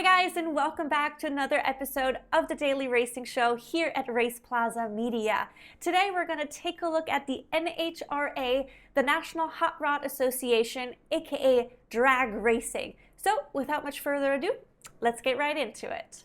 Hi guys, and welcome back to another episode of the Daily Racing Show here at RacePlazaMedia. Today we're going to take a look at the NHRA, the National Hot Rod Association, aka Drag Racing. So without much further ado, let's get right into it.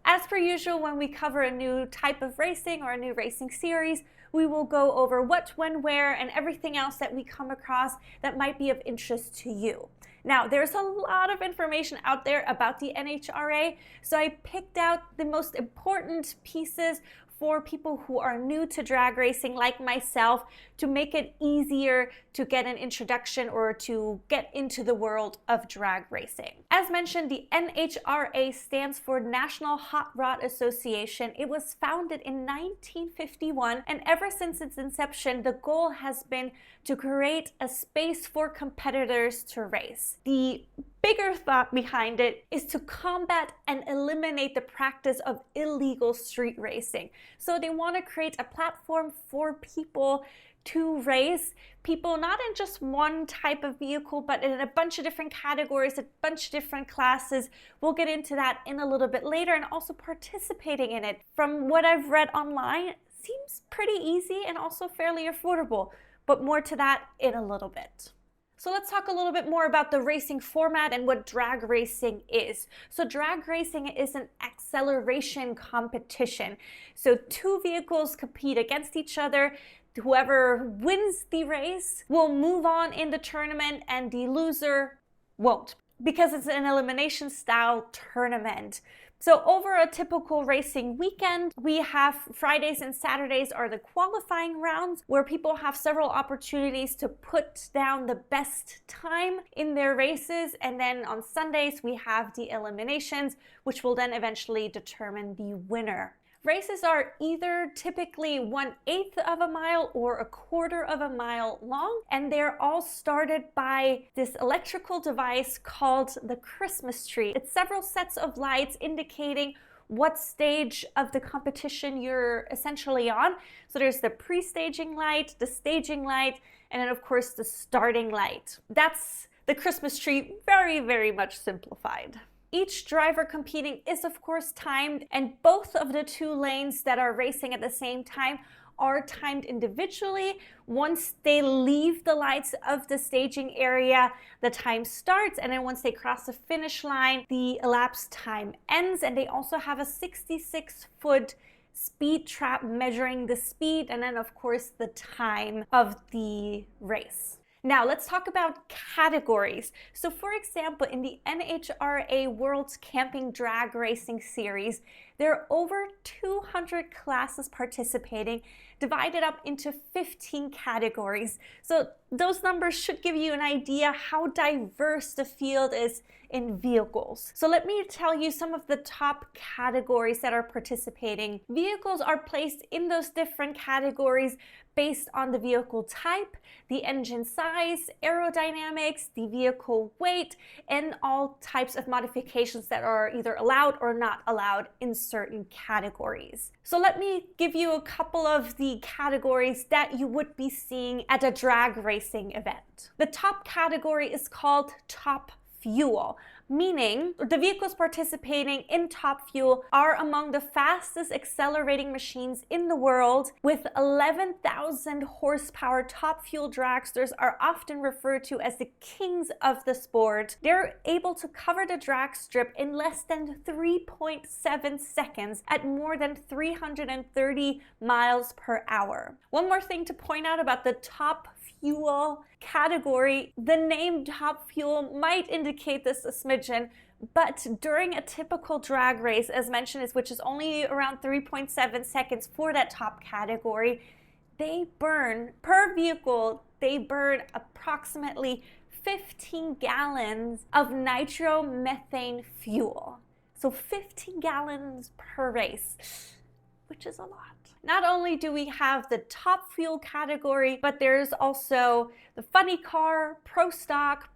As per usual, when we cover a new type of racing or a new racing series, we will go over what, when, where, and everything else that we come across that might be of interest to you. Now, there's a lot of information out there about the NHRA, so I picked out the most important pieces for people who are new to drag racing like myself to make it easier to get an introduction or to get into the world of drag racing. As mentioned, the NHRA stands for National Hot Rod Association. It was founded in 1951, and ever since its inception, the goal has been to create a space for competitors to race. The bigger thought behind it is to combat and eliminate the practice of illegal street racing. So they want to create a platform for people to race, people not in just one type of vehicle, but in a bunch of different categories, a bunch of different classes. We'll get into that in a little bit later, and also participating in it. From what I've read online, it seems pretty easy and also fairly affordable, but more to that in a little bit. So let's talk a little bit more about the racing format and what drag racing is. So drag racing is an acceleration competition. So two vehicles compete against each other. Whoever wins the race will move on in the tournament, and the loser won't, because it's an elimination style tournament. So over a typical racing weekend, we have Fridays and Saturdays are the qualifying rounds, where people have several opportunities to put down the best time in their races. And then on Sundays, we have the eliminations, which will then eventually determine the winner. Races are either typically 1/8 of a mile or 1/4 of a mile long, and they're all started by this electrical device called the Christmas tree. It's several sets of lights indicating what stage of the competition you're essentially on. So there's the pre-staging light, the staging light, and then of course the starting light. That's the Christmas tree, very, very much simplified. Each driver competing is of course timed, and both of the two lanes that are racing at the same time are timed individually. Once they leave the lights of the staging area, the time starts, and then once they cross the finish line, the elapsed time ends. And they also have a 66-foot speed trap measuring the speed and then of course the time of the race. Now let's talk about categories. So for example, in the NHRA World's Camping Drag Racing Series, there are over 200 classes participating, divided up into 15 categories. So those numbers should give you an idea how diverse the field is in vehicles. So let me tell you some of the top categories that are participating. Vehicles are placed in those different categories based on the vehicle type, the engine size, aerodynamics, the vehicle weight, and all types of modifications that are either allowed or not allowed in certain categories. So let me give you a couple of the categories that you would be seeing at a drag racing event. The top category is called Top Fuel, meaning the vehicles participating in Top Fuel are among the fastest accelerating machines in the world. With 11,000 horsepower, Top Fuel dragsters are often referred to as the kings of the sport. They're able to cover the drag strip in less than 3.7 seconds at more than 330 miles per hour. One more thing to point out about the Top Fuel category: the name Top Fuel might indicate this a smidgen, but during a typical drag race, as mentioned, which is only around 3.7 seconds for that top category, they burn, per vehicle, they burn approximately 15 gallons of nitromethane fuel. So 15 gallons per race, which is a lot. Not only do we have the top fuel category, but there's also the funny car, pro stock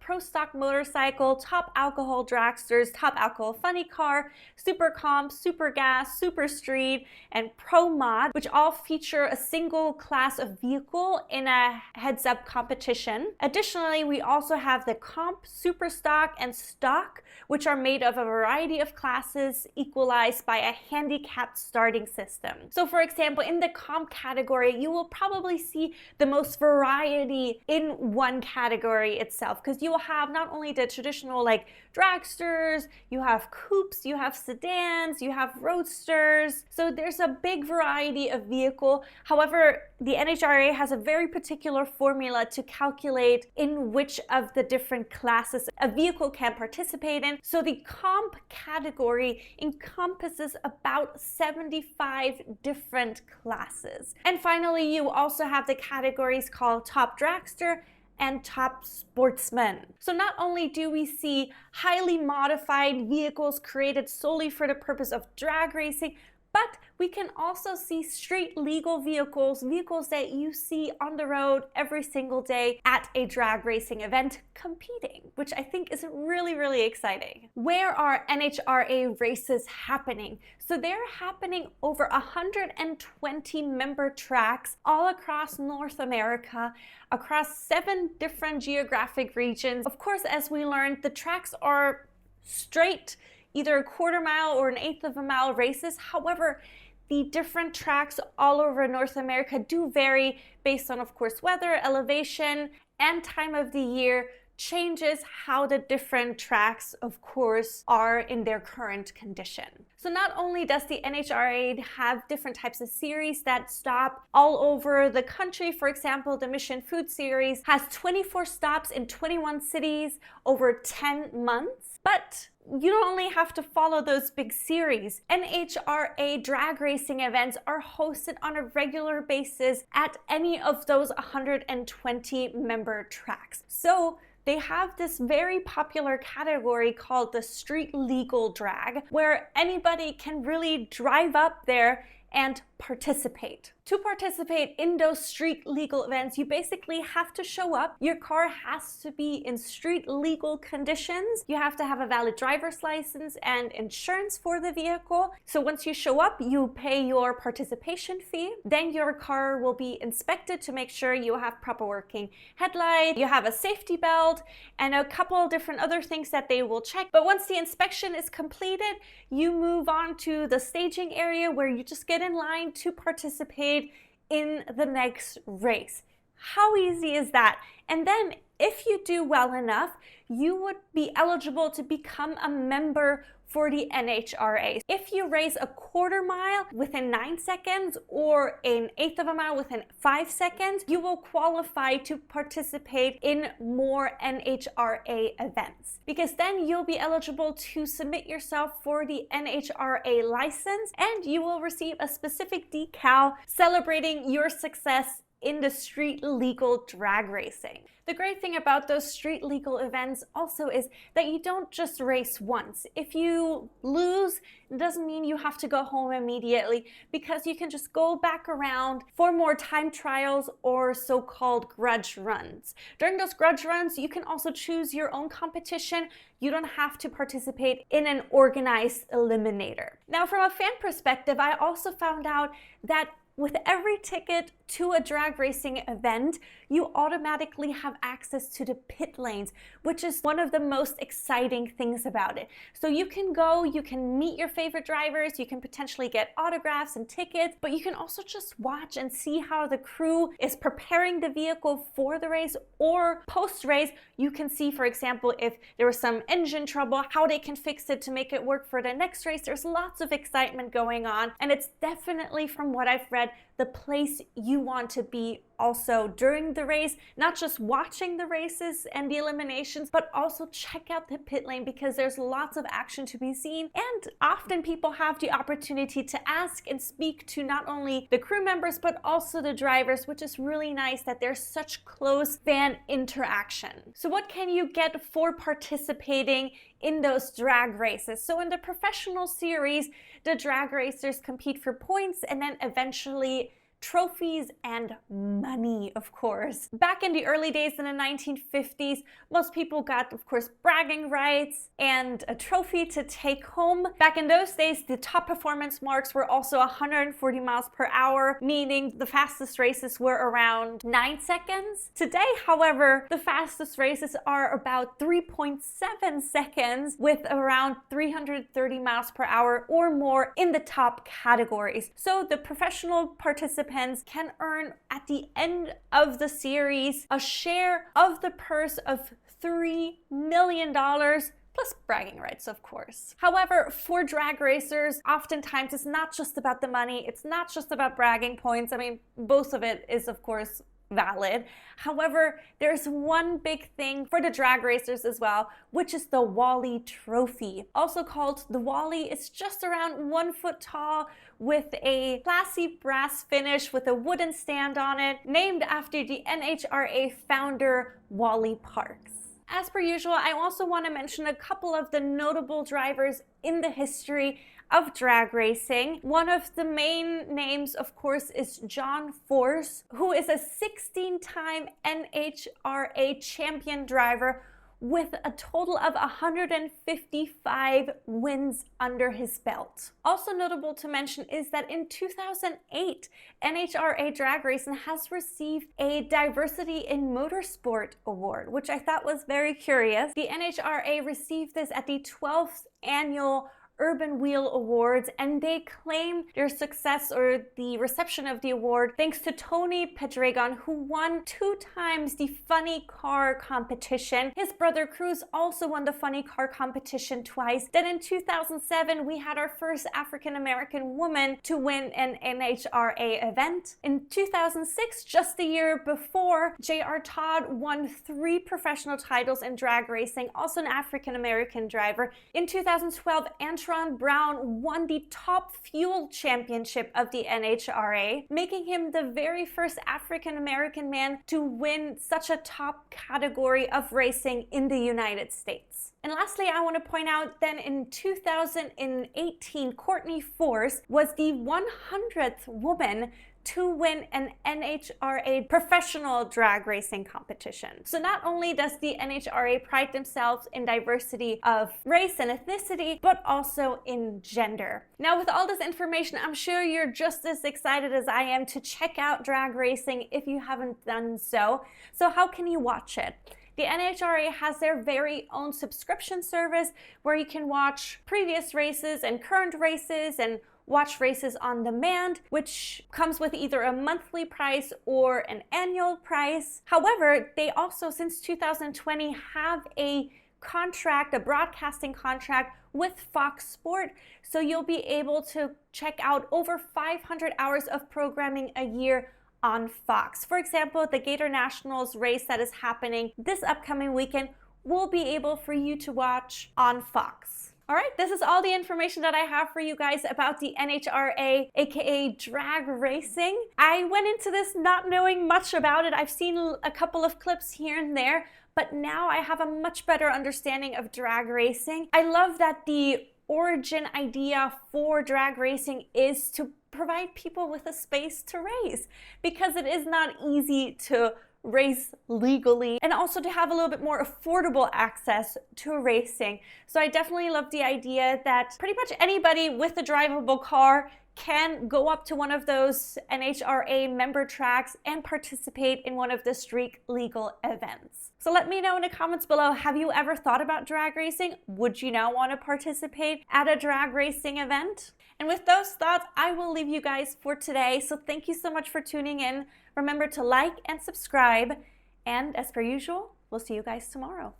motorcycle, top alcohol dragsters, top alcohol funny car, super comp, super gas, super street, and pro mod, which all feature a single class of vehicle in a heads-up competition. Additionally, we also have the comp, super stock, and stock, which are made of a variety of classes equalized by a handicapped starting system. So for example, in the comp category, you will probably see the most variety in one category itself, because you will have not only the traditional like dragsters, you have coupes, you have sedans, you have roadsters. So there's a big variety of vehicle. However, the NHRA has a very particular formula to calculate in which of the different classes a vehicle can participate in. So the comp category encompasses about 75 different classes. And finally, you also have the categories called top dragster and top sportsman. So not only do we see highly modified vehicles created solely for the purpose of drag racing, but we can also see street legal vehicles that you see on the road every single day at a drag racing event competing, which I think is really, really exciting. Where are NHRA races happening? So they're happening over 120 member tracks all across North America, across 7 different geographic regions. Of course, as we learned, the tracks are straight, either a quarter mile or an eighth of a mile races. However, the different tracks all over North America do vary based on, of course, weather, elevation, and time of the year changes how the different tracks, of course, are in their current condition. So not only does the NHRA have different types of series that stop all over the country, for example, the Mission Food Series has 24 stops in 21 cities over 10 months, but you don't only have to follow those big series. NHRA drag racing events are hosted on a regular basis at any of those 120 member tracks. So they have this very popular category called the street legal drag, where anybody can really drive up there and participate. To participate in those street legal events, you basically have to show up. Your car has to be in street legal conditions. You have to have a valid driver's license and insurance for the vehicle. So once you show up, you pay your participation fee. Then your car will be inspected to make sure you have proper working headlight, you have a safety belt, and a couple of different other things that they will check. But once the inspection is completed, you move on to the staging area where you just get in line to participate in the next race. How easy is that? And then if you do well enough, you would be eligible to become a member for the NHRA. If you race a quarter mile within 9 seconds or an eighth of a mile within 5 seconds, you will qualify to participate in more NHRA events, because then you'll be eligible to submit yourself for the NHRA license and you will receive a specific decal celebrating your success in the street legal drag racing. The great thing about those street legal events also is that you don't just race once. If you lose, it doesn't mean you have to go home immediately, because you can just go back around for more time trials or so-called grudge runs. During those grudge runs, you can also choose your own competition. You don't have to participate in an organized eliminator. Now, from a fan perspective, I also found out that with every ticket to a drag racing event, you automatically have access to the pit lanes, which is one of the most exciting things about it. So you can go, you can meet your favorite drivers, you can potentially get autographs and tickets, but you can also just watch and see how the crew is preparing the vehicle for the race, or post-race, you can see, for example, if there was some engine trouble, how they can fix it to make it work for the next race. There's lots of excitement going on, and it's definitely, from what I've read, the place you you want to be also during the race, not just watching the races and the eliminations, but also check out the pit lane because there's lots of action to be seen. And often people have the opportunity to ask and speak to not only the crew members, but also the drivers, which is really nice that there's such close fan interaction. So what can you get for participating in those drag races? So in the professional series, the drag racers compete for points and then eventually trophies and money, of course. Back in the early days in the 1950s, most people got, of course, bragging rights and a trophy to take home. Back in those days, the top performance marks were also 140 miles per hour, meaning the fastest races were around 9 seconds. Today, however, the fastest races are about 3.7 seconds with around 330 miles per hour or more in the top categories. So the professional participants can earn at the end of the series a share of the purse of $3 million plus bragging rights, of course. However, for drag racers, oftentimes it's not just about the money, it's not just about bragging points. I mean, both of it is, of course, valid. However, there's one big thing for the drag racers as well, which is the Wally Trophy. Also called the Wally, it's just around 1 foot tall with a classy brass finish with a wooden stand on it, named after the NHRA founder, Wally Parks. As per usual, I also want to mention a couple of the notable drivers in the history of drag racing. One of the main names, of course, is John Force, who is a 16-time NHRA champion driver with a total of 155 wins under his belt. Also notable to mention is that in 2008, NHRA Drag Racing has received a Diversity in Motorsport award, which I thought was very curious. The NHRA received this at the 12th annual Urban Wheel Awards, and they claim their success or the reception of the award thanks to Tony Pedregon, who won 2 times the funny car competition. His brother Cruz also won the funny car competition twice. Then in 2007, we had our first African-American woman to win an NHRA event. In 2006, just the year before, J.R. Todd won 3 professional titles in drag racing, also an African-American driver. In 2012, Antron Brown won the Top Fuel Championship of the NHRA, making him the very first African-American man to win such a top category of racing in the United States. And lastly, I want to point out that in 2018, Courtney Force was the 100th woman to win an NHRA professional drag racing competition. So not only does the NHRA pride themselves in diversity of race and ethnicity, but also in gender. Now, with all this information, I'm sure you're just as excited as I am to check out drag racing if you haven't done so. So how can you watch it? The NHRA has their very own subscription service where you can watch previous races and current races and watch races on demand, which comes with either a monthly price or an annual price. However, they also, since 2020, have a contract, a broadcasting contract with Fox Sport, so you'll be able to check out over 500 hours of programming a year on Fox. For example, the Gator Nationals race that is happening this upcoming weekend will be able for you to watch on Fox. All right, this is all the information that I have for you guys about the NHRA, aka drag racing. I went into this not knowing much about it. I've seen a couple of clips here and there, but now I have a much better understanding of drag racing. I love that the origin idea for drag racing is to provide people with a space to race, because it is not easy to race legally, and also to have a little bit more affordable access to racing. So I definitely love the idea that pretty much anybody with a drivable car can go up to one of those NHRA member tracks and participate in one of the street legal events. So let me know in the comments below, have you ever thought about drag racing? Would you now want to participate at a drag racing event? And with those thoughts, I will leave you guys for today. So thank you so much for tuning in. Remember to like and subscribe. And as per usual, we'll see you guys tomorrow.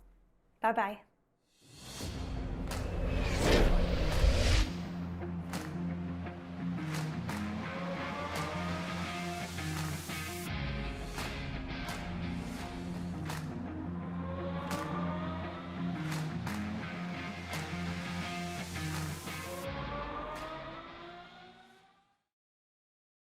Bye-bye.